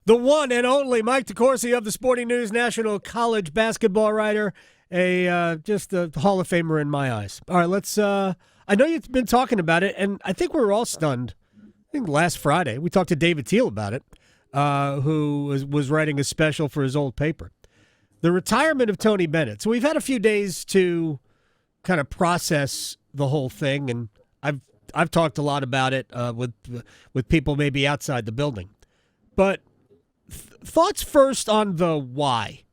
The one and only Mike DeCourcy of the Sporting News, national college basketball writer, just a Hall of Famer in my eyes. All right, let's. I know you've been talking about it, and I think we were all stunned. I think last Friday we talked to David Teal about it, who was writing a special for his old paper. The retirement of Tony Bennett. So we've had a few days to kind of process the whole thing, and I've talked a lot about it with people maybe outside the building, but. Thoughts first on the why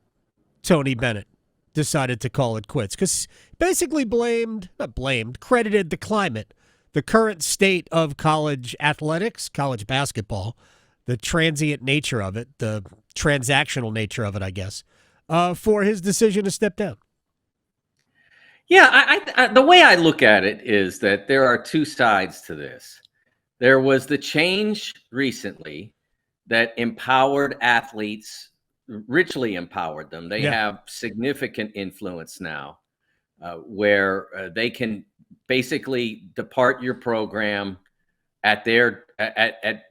Tony Bennett decided to call it quits. Because basically credited the climate, the current state of college athletics, college basketball, the transient nature of it, the transactional nature of it, I guess, for his decision to step down. Yeah, I the way I look at it is that there are two sides to this. There was the change recently that empowered athletes, richly empowered them. They have significant influence now, where they can basically depart your program at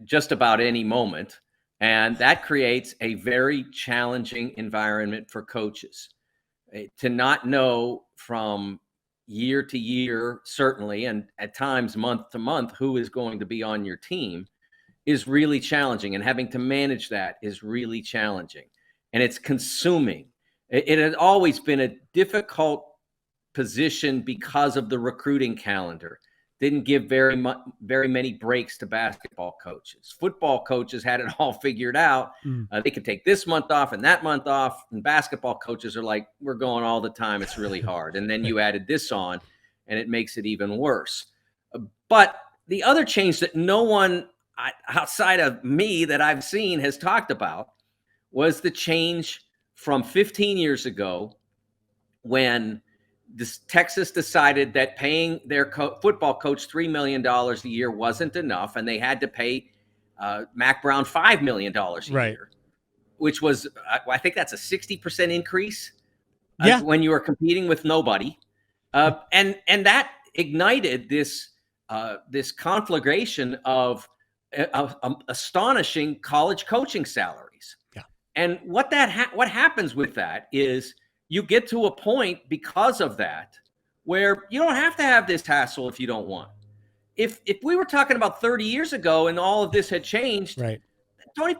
just about any moment, and that creates a very challenging environment for coaches to not know from year to year, certainly, and at times month to month, who is going to be on your team. Is really challenging, and having to manage that is really challenging, and it's consuming. It had always been a difficult position because of the recruiting calendar. Didn't give very many breaks to basketball coaches. Football coaches had it all figured out. They could take this month off and that month off, and basketball coaches are like, we're going all the time. It's really hard. And then you added this on, and it makes it even worse. But the other change that no one outside of me that I've seen has talked about was the change from 15 years ago when Texas decided that paying their football coach $3 million a year wasn't enough, and they had to pay Mac Brown $5 million a year, which was, I think that's a 60% increase when you were competing with nobody. And that ignited this conflagration of astonishing college coaching salaries. Yeah. And what happens with that is you get to a point because of that where you don't have to have this hassle if you don't want. If we were talking about 30 years ago and all of this had changed, right, Tony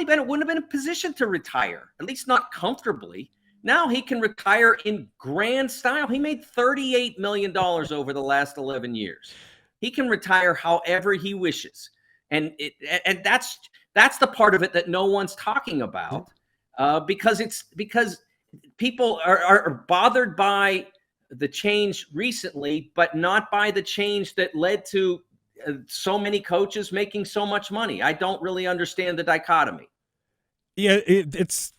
Bennett wouldn't have been in a position to retire, at least not comfortably. Now he can retire in grand style. He made $38 million over the last 11 years. He can retire however he wishes. And that's the part of it that no one's talking about, because people are bothered by the change recently, but not by the change that led to so many coaches making so much money. I don't really understand the dichotomy. Yeah, it's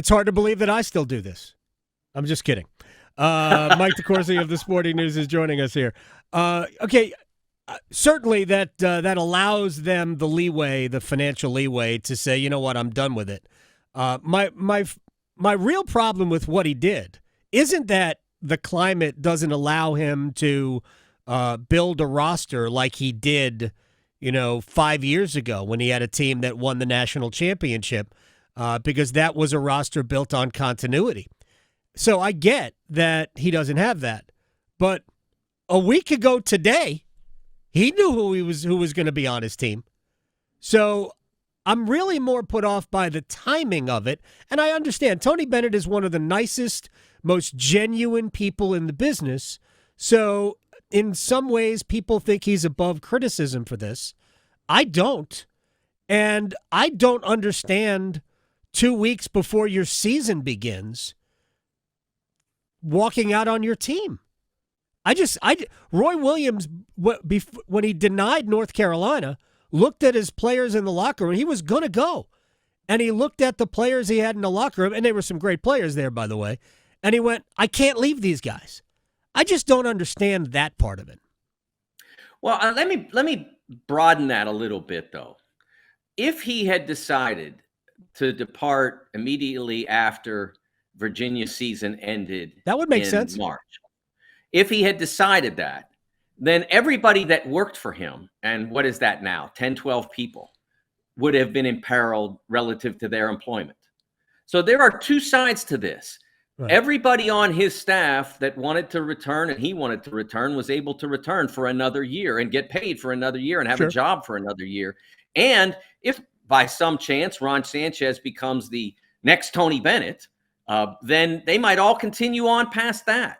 hard to believe that I still do this. I'm just kidding. Mike DeCourcy of the Sporting News is joining us here. Okay. Certainly that allows them the leeway, the financial leeway to say, you know what, I'm done with it. My real problem with what he did isn't that the climate doesn't allow him to build a roster like he did, 5 years ago when he had a team that won the national championship, because that was a roster built on continuity. So I get that he doesn't have that. But a week ago today, he knew who was going to be on his team. So I'm really more put off by the timing of it. And I understand Tony Bennett is one of the nicest, most genuine people in the business. So in some ways, people think he's above criticism for this. I don't. And I don't understand 2 weeks before your season begins walking out on your team. Roy Williams, when he denied North Carolina, looked at his players in the locker room. He was going to go. And he looked at the players he had in the locker room, and there were some great players there, by the way, and he went, I can't leave these guys. I just don't understand that part of it. Well, let me broaden that a little bit, though. If he had decided to depart immediately after Virginia's season ended, that would make sense. March. If he had decided that, then everybody that worked for him, and what is that now, 10, 12 people, would have been imperiled relative to their employment. So there are two sides to this. Right. Everybody on his staff that wanted to return and he wanted to return was able to return for another year and get paid for another year and have a job for another year. And if by some chance Ron Sanchez becomes the next Tony Bennett, then they might all continue on past that.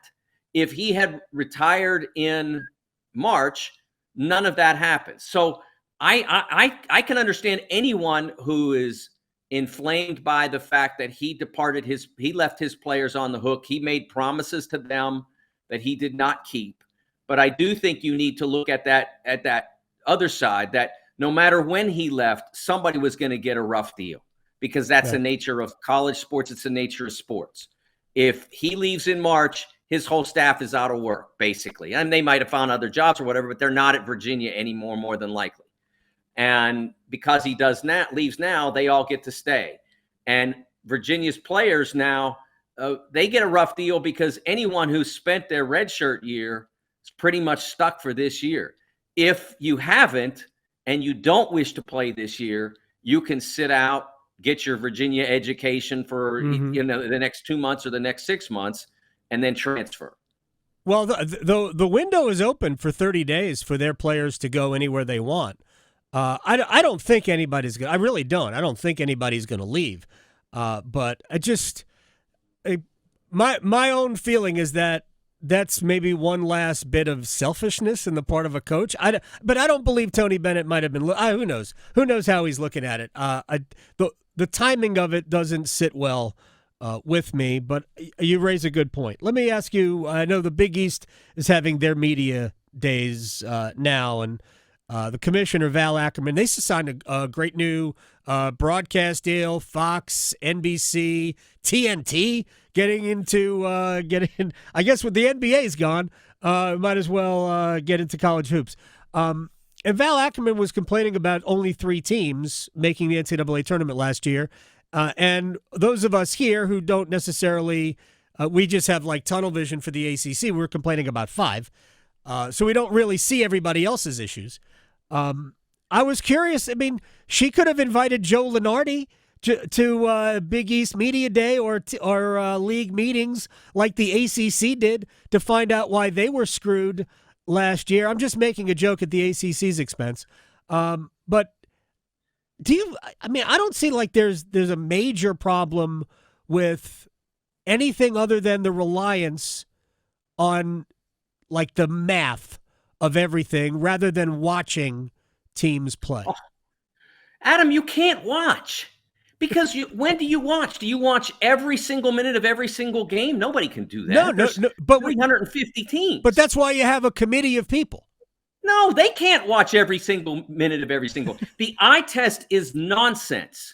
If he had retired in March, none of that happens. So I can understand anyone who is inflamed by the fact that he left his players on the hook. He made promises to them that he did not keep. But I do think you need to look at that other side, that no matter when he left, somebody was going to get a rough deal, because that's the nature of college sports. It's the nature of sports. If he leaves in March, his whole staff is out of work, basically. And they might have found other jobs or whatever, but they're not at Virginia anymore, more than likely. And because he leaves now, they all get to stay. And Virginia's players now, they get a rough deal, because anyone who spent their redshirt year is pretty much stuck for this year. If you haven't and you don't wish to play this year, you can sit out, get your Virginia education for the next 2 months or the next 6 months, and then transfer. Well, the window is open for 30 days for their players to go anywhere they want. I don't think anybody's going to – I really don't. I don't think anybody's going to leave. But my own feeling is that that's maybe one last bit of selfishness in the part of a coach. But I don't believe Tony Bennett might have been who knows? Who knows how he's looking at it? The timing of it doesn't sit well with me, but you raise a good point. Let me ask you, I know the Big East is having their media days now, and the commissioner, Val Ackerman, they signed a great new broadcast deal. Fox, NBC, TNT getting into I guess with the NBA's gone, might as well get into college hoops. And Val Ackerman was complaining about only 3 teams making the NCAA tournament last year. And those of us here who don't necessarily, we just have like tunnel vision for the ACC, we're complaining about 5. So we don't really see everybody else's issues. I was curious. I mean, she could have invited Joe Lunardi to Big East Media Day or league meetings like the ACC did to find out why they were screwed last year. I'm just making a joke at the ACC's expense. But I don't see like there's a major problem with anything other than the reliance on like the math of everything rather than watching teams play. Oh, Adam, you can't watch because when do you watch? Do you watch every single minute of every single game? Nobody can do that. No, but 350 teams. But that's why you have a committee of people. No, they can't watch every single minute of every single. The eye test is nonsense.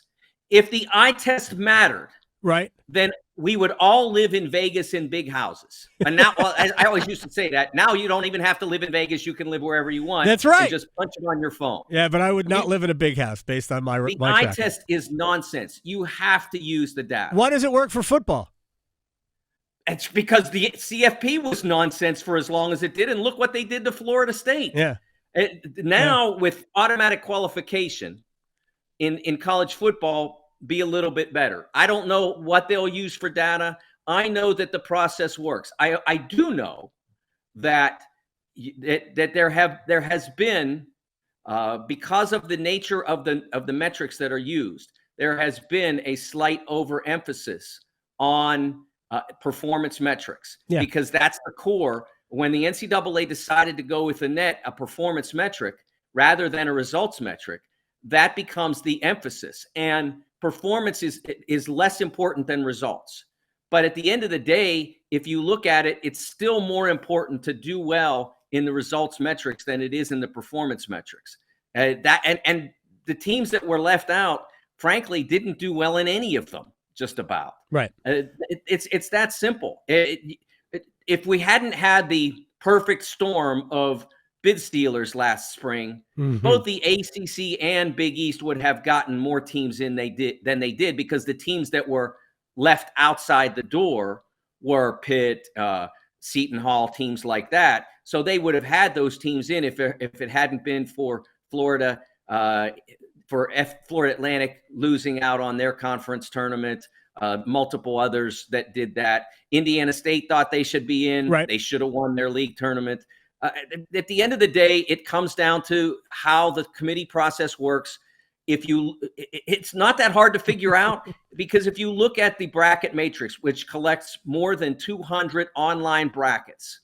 If the eye test mattered, right, then we would all live in Vegas in big houses. And now, I always used to say that. Now you don't even have to live in Vegas. You can live wherever you want. That's right. And just punch it on your phone. Yeah, but I would not live in a big house based on my The eye test is nonsense. You have to use the data. Why does it work for football? It's because the CFP was nonsense for as long as it did. And look what they did to Florida State. Yeah. With automatic qualification in college football, be a little bit better. I don't know what they'll use for data. I know that the process works. I do know that there has been because of the nature of the metrics that are used, there has been a slight overemphasis on performance metrics because that's the core. When the NCAA decided to go with a performance metric rather than a results metric, that becomes the emphasis. And performance is less important than results. But at the end of the day, if you look at it, it's still more important to do well in the results metrics than it is in the performance metrics. And the teams that were left out, frankly, didn't do well in any of them, just about. Right. It's that simple. If we hadn't had the perfect storm of bid stealers last spring, both the ACC and Big East would have gotten more teams than they did because the teams that were left outside the door were Pitt, Seton Hall, teams like that. So they would have had those teams in if it hadn't been for Florida for Florida Atlantic losing out on their conference tournament, multiple others that did that. Indiana State thought they should be in. Right. They should have won their league tournament. At the end of the day, it comes down to how the committee process works. It's not that hard to figure out, because if you look at the bracket matrix, which collects more than 200 online brackets,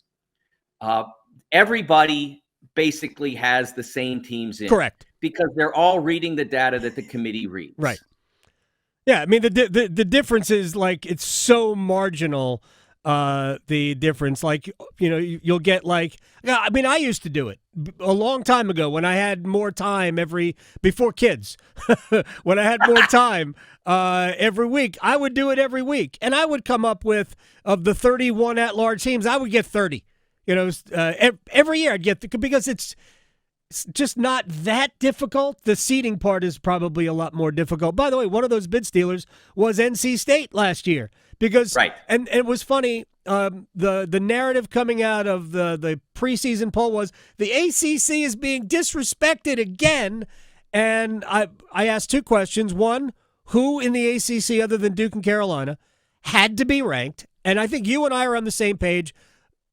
everybody basically has the same teams in. Correct. Because they're all reading the data that the committee reads. Right. Yeah, I mean, the difference is, like, it's so marginal, the difference. Like, you'll get, like, I mean, I used to do it a long time ago when I had more time before kids. When I had more time every week, I would do it every week. And I would come up with, of the 31 at-large teams, I would get 30. Every year I'd get, because it's just not that difficult. The seeding part is probably a lot more difficult. By the way, one of those bid stealers was NC State last year, because right. And it was funny. The narrative coming out of the preseason poll was the ACC is being disrespected again. And I asked two questions. One, who in the ACC other than Duke and Carolina had to be ranked? And I think you and I are on the same page.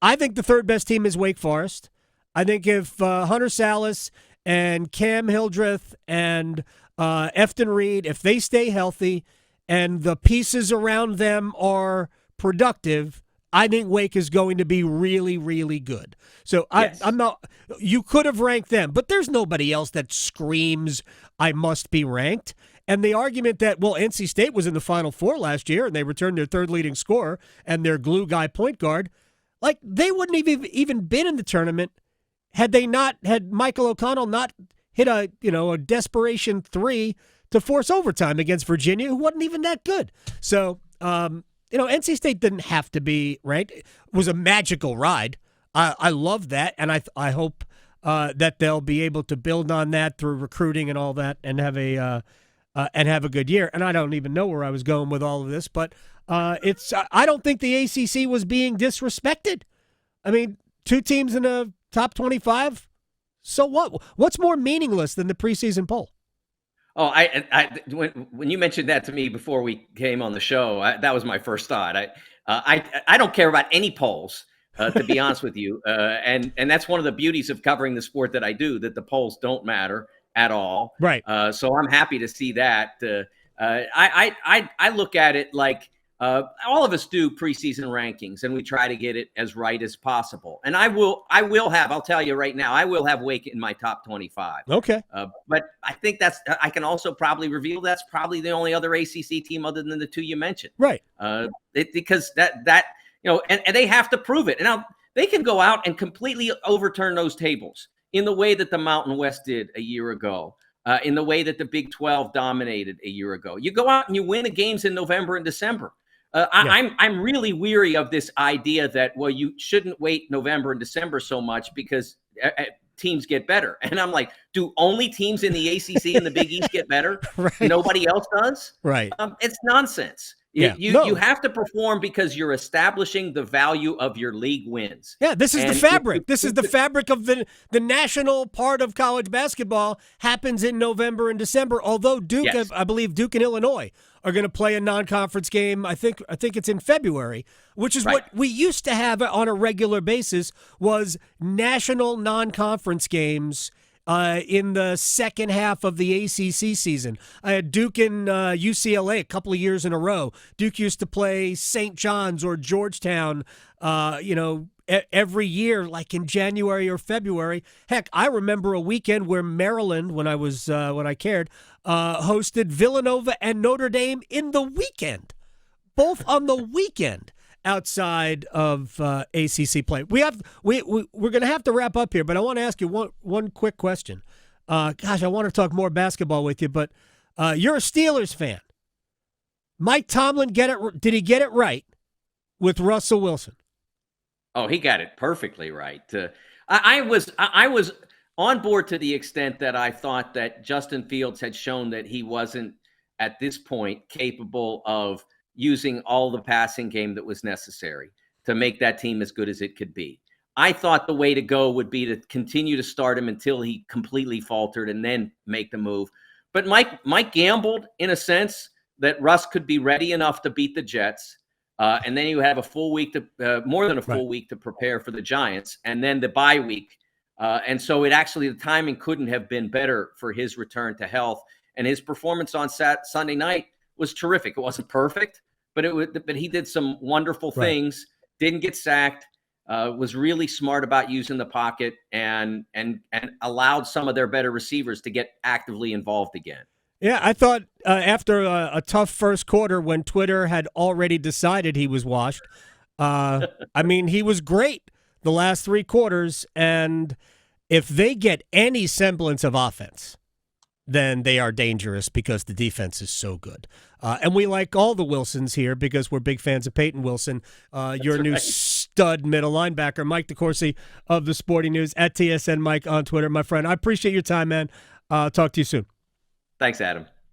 I think the third best team is Wake Forest. I think if Hunter Salas and Cam Hildreth and Efton Reed, if they stay healthy and the pieces around them are productive, I think Wake is going to be really, really good. So yes. I'm not. You could have ranked them, but there's nobody else that screams I must be ranked. And the argument that, well, NC State was in the Final Four last year and they returned their third leading scorer and their glue guy point guard, like, they wouldn't have even been in the tournament had Michael O'Connell not hit a desperation three to force overtime against Virginia, who wasn't even that good. So, NC State didn't have to be ranked. It was a magical ride. I love that, and I hope that they'll be able to build on that through recruiting and all that, and have a good year. And I don't even know where I was going with all of this, but I don't think the ACC was being disrespected. I mean, two teams in a top 25. So what? What's more meaningless than the preseason poll? Oh, when you mentioned that to me before we came on the show, that was my first thought. I don't care about any polls, to be honest with you, and that's one of the beauties of covering the sport that I do, that the polls don't matter at all. Right. So I'm happy to see that. I look at it like. All of us do preseason rankings, and we try to get it as right as possible. And I'll tell you right now, I will have Wake in my top 25. Okay. But I think I can also probably reveal that's probably the only other ACC team other than the two you mentioned. Right. Because that and they have to prove it. And now they can go out and completely overturn those tables in the way that the Mountain West did a year ago. In the way that the Big 12 dominated a year ago. You go out and you win the games in November and December. I'm really weary of this idea that, well, you shouldn't wait November and December so much because teams get better. And I'm like, do only teams in the ACC and the Big East get better? Right. Nobody else does? Right. It's nonsense. Yeah. You have to perform because you're establishing the value of your league wins. Yeah, this is the fabric. This is the fabric of the national part of college basketball happens in November and December, although Duke, yes. I believe Duke and Illinois are going to play a non-conference game. I think it's in February, which is right. What we used to have on a regular basis was national non-conference games in the second half of the ACC season. I had Duke and UCLA a couple of years in a row. Duke used to play St. John's or Georgetown, every year, like in January or February. Heck, I remember a weekend where Maryland, when I cared, hosted Villanova and Notre Dame in the weekend, both on the weekend. Outside of ACC play, we're going to have to wrap up here, but I want to ask you one quick question. Gosh, I want to talk more basketball with you, but you're a Steelers fan. Mike Tomlin did he get it right with Russell Wilson? Oh, he got it perfectly right. I was on board to the extent that I thought that Justin Fields had shown that he wasn't at this point capable of using all the passing game that was necessary to make that team as good as it could be. I thought the way to go would be to continue to start him until he completely faltered and then make the move. But Mike gambled in a sense that Russ could be ready enough to beat the Jets. And then you have a full week more than a full week to prepare for the Giants, and then the bye week. And so the timing couldn't have been better for his return to health. And his performance on Sunday night was terrific. It wasn't perfect, but he did some wonderful things. Didn't get sacked. Was really smart about using the pocket and allowed some of their better receivers to get actively involved again. Yeah, I thought after a tough first quarter when Twitter had already decided he was washed, he was great the last 3 quarters. And if they get any semblance of offense, then they are dangerous because the defense is so good. And we like all the Wilsons here because we're big fans of Peyton Wilson, your new stud middle linebacker. Mike DeCourcy of the Sporting News at TSN Mike on Twitter. My friend, I appreciate your time, man. Talk to you soon. Thanks, Adam.